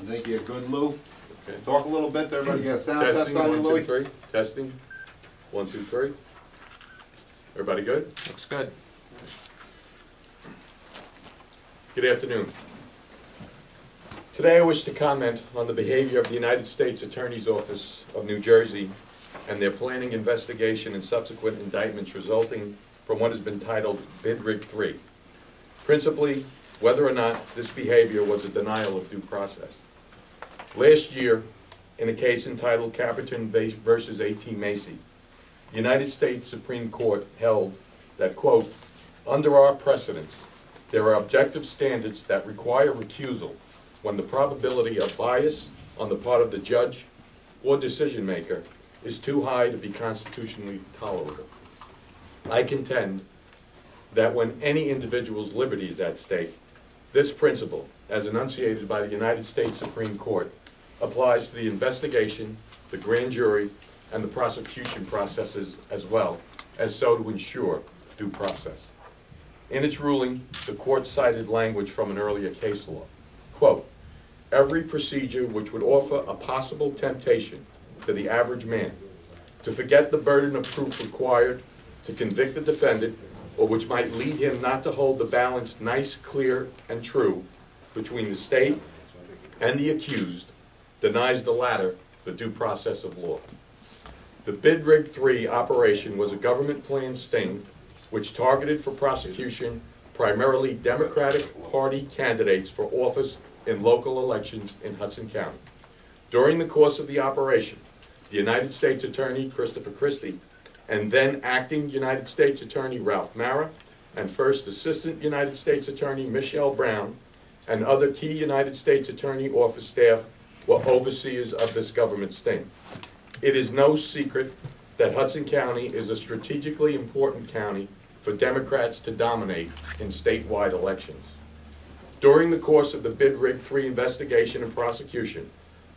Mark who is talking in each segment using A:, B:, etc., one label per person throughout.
A: I think you're good, Lou.
B: Okay.
A: Talk a little bit so everybody get a sound test
B: Testing,
A: on you,
B: 1, 2,
A: Louis.
B: 3. Testing, 1, 2, 3. Everybody good?
C: Looks good.
B: Good afternoon. Today I wish to comment on the behavior of the United States Attorney's Office of New Jersey and their planning, investigation, and subsequent indictments resulting from what has been titled Bid Rig 3. Principally, whether or not this behavior was a denial of due process. Last year, in a case entitled Caperton versus A.T. Macy, the United States Supreme Court held that, quote, under our precedents, there are objective standards that require recusal when the probability of bias on the part of the judge or decision maker is too high to be constitutionally tolerable. I contend that when any individual's liberty is at stake, this principle, as enunciated by the United States Supreme Court, applies to the investigation, the grand jury, and the prosecution processes as well, as so to ensure due process. In its ruling, the court cited language from an earlier case law. Quote, every procedure which would offer a possible temptation to the average man to forget the burden of proof required to convict the defendant, or which might lead him not to hold the balance nice, clear, and true between the state and the accused, denies the latter the due process of law. The Bid Rig 3 operation was a government planned sting which targeted for prosecution primarily Democratic Party candidates for office in local elections in Hudson County. During the course of the operation, the United States Attorney Chris Christie and then acting United States Attorney Ralph Mara and First Assistant United States Attorney Michelle Brown and other key United States Attorney Office staff were overseers of this government sting. It is no secret that Hudson County is a strategically important county for Democrats to dominate in statewide elections. During the course of the Bid Rig 3 investigation and prosecution,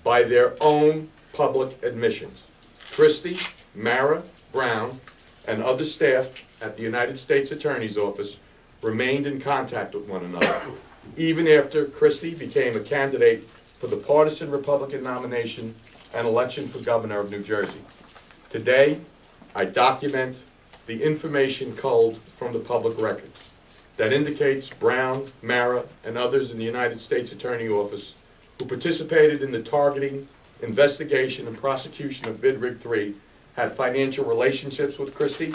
B: by their own public admissions, Christie, Mara, Brown, and other staff at the United States Attorney's Office remained in contact with one another, even after Christie became a candidate for the partisan Republican nomination and election for governor of New Jersey. Today, I document the information culled from the public records that indicates Brown, Mara, and others in the United States Attorney Office who participated in the targeting, investigation, and prosecution of Bid Rig 3 had financial relationships with Christie,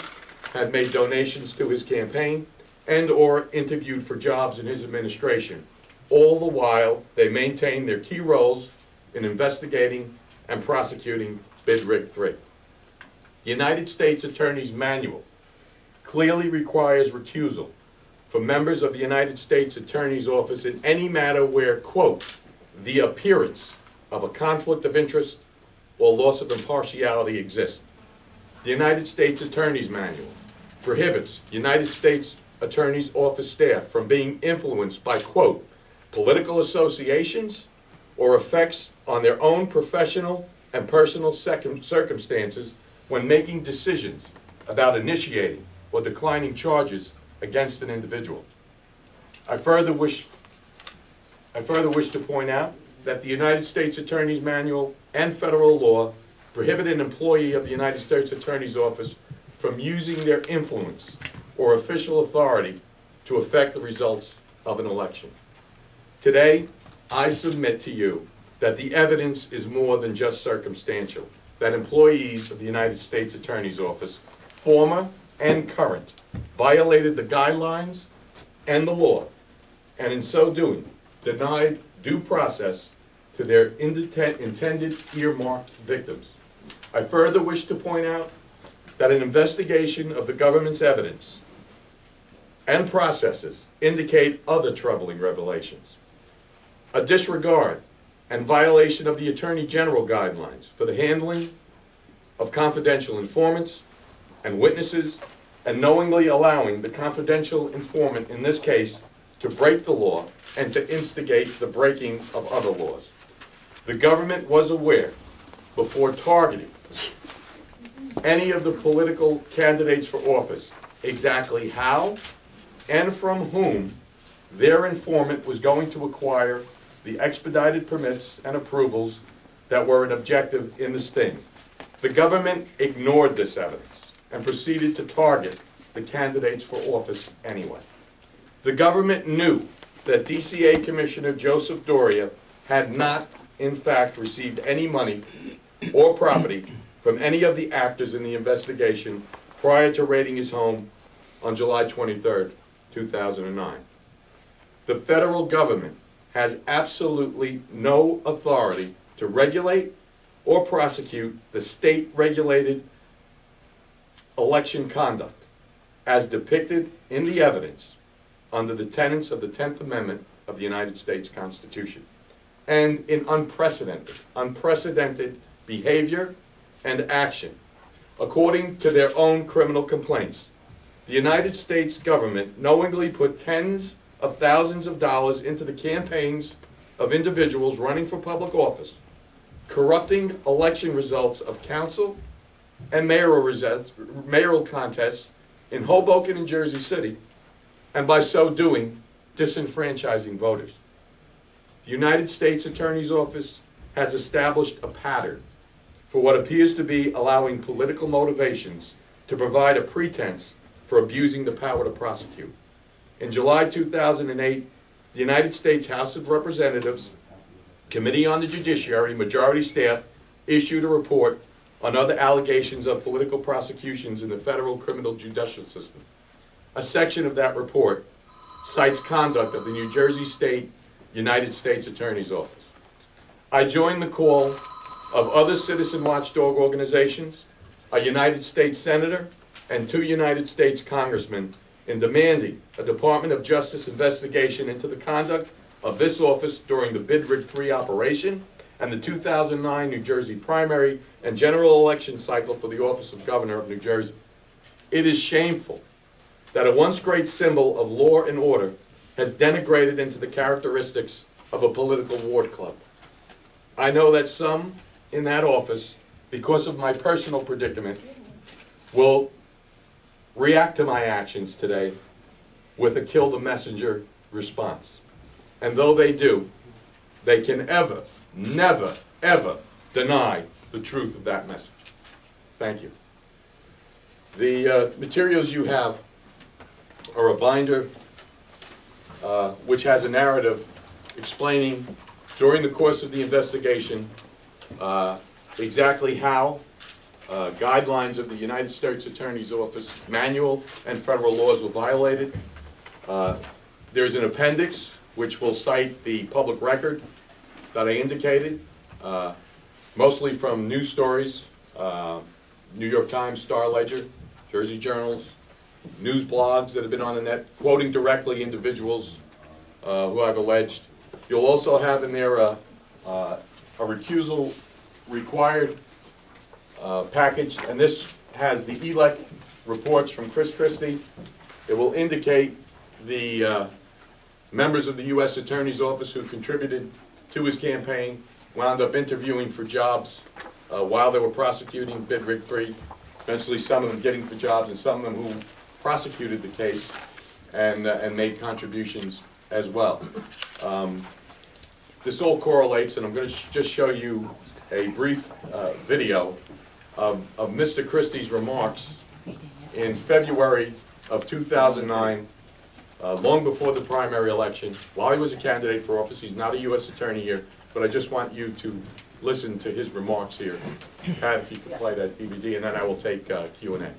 B: had made donations to his campaign, and or interviewed for jobs in his administration. All the while, they maintained their key roles in investigating and prosecuting Bid Rig 3. The United States Attorney's Manual clearly requires recusal for members of the United States Attorney's Office in any matter where, quote, the appearance of a conflict of interest or loss of impartiality exists. The United States Attorney's Manual prohibits United States Attorney's Office staff from being influenced by, quote, political associations or effects on their own professional and personal circumstances when making decisions about initiating or declining charges against an individual. I further wish to point out that the United States Attorney's Manual and federal law prohibit an employee of the United States Attorney's Office from using their influence or official authority to affect the results of an election. Today, I submit to you that the evidence is more than just circumstantial, that employees of the United States Attorney's Office, former and current, violated the guidelines and the law, and in so doing, denied due process to their intended earmarked victims. I further wish to point out that an investigation of the government's evidence and processes indicate other troubling revelations. A disregard and violation of the Attorney General guidelines for the handling of confidential informants and witnesses, and knowingly allowing the confidential informant in this case to break the law and to instigate the breaking of other laws. The government was aware before targeting any of the political candidates for office exactly how and from whom their informant was going to acquire the expedited permits and approvals that were an objective in the sting. The government ignored this evidence and proceeded to target the candidates for office anyway. The government knew that DCA Commissioner Joseph Doria had not, in fact, received any money or property from any of the actors in the investigation prior to raiding his home on July 23rd, 2009. The federal government has absolutely no authority to regulate or prosecute the state-regulated election conduct as depicted in the evidence under the tenets of the 10th Amendment of the United States Constitution, and in unprecedented behavior and action. According to their own criminal complaints, the United States government knowingly put tens of thousands of dollars into the campaigns of individuals running for public office, corrupting election results of council and mayoral contests in Hoboken and Jersey City, and by so doing, disenfranchising voters. The United States Attorney's Office has established a pattern for what appears to be allowing political motivations to provide a pretense for abusing the power to prosecute. In July 2008, the United States House of Representatives Committee on the Judiciary Majority Staff issued a report on other allegations of political prosecutions in the federal criminal judicial system. A section of that report cites conduct of the New Jersey State United States Attorney's Office. I join the call of other citizen watchdog organizations, a United States Senator, and 2 United States Congressmen in demanding a Department of Justice investigation into the conduct of this office during the Bid Rig 3 operation and the 2009 New Jersey primary and general election cycle for the office of Governor of New Jersey. It is shameful that a once great symbol of law and order has denigrated into the characteristics of a political ward club. I know that some in that office, because of my personal predicament, will react to my actions today with a kill the messenger response. And though they do, they can never, ever deny the truth of that message. Thank you. The materials you have are a binder which has a narrative explaining during the course of the investigation exactly how guidelines of the United States Attorney's Office manual and federal laws were violated. There's an appendix which will cite the public record that I indicated, mostly from news stories, New York Times, Star Ledger, Jersey Journals, news blogs that have been on the net, quoting directly individuals who I've alleged. You'll also have in there a recusal required package, and this has the ELEC reports from Chris Christie. It will indicate the members of the U.S. Attorney's Office who contributed to his campaign, wound up interviewing for jobs while they were prosecuting Bid Rig 3, eventually some of them getting for jobs and some of them who prosecuted the case and made contributions as well. This all correlates, and I'm going to just show you a brief video of Mr. Christie's remarks in February of 2009, long before the primary election, while he was a candidate for office. He's not a U.S. Attorney here, but I just want you to listen to his remarks here. Pat, if you could play that DVD, and then I will take Q&A.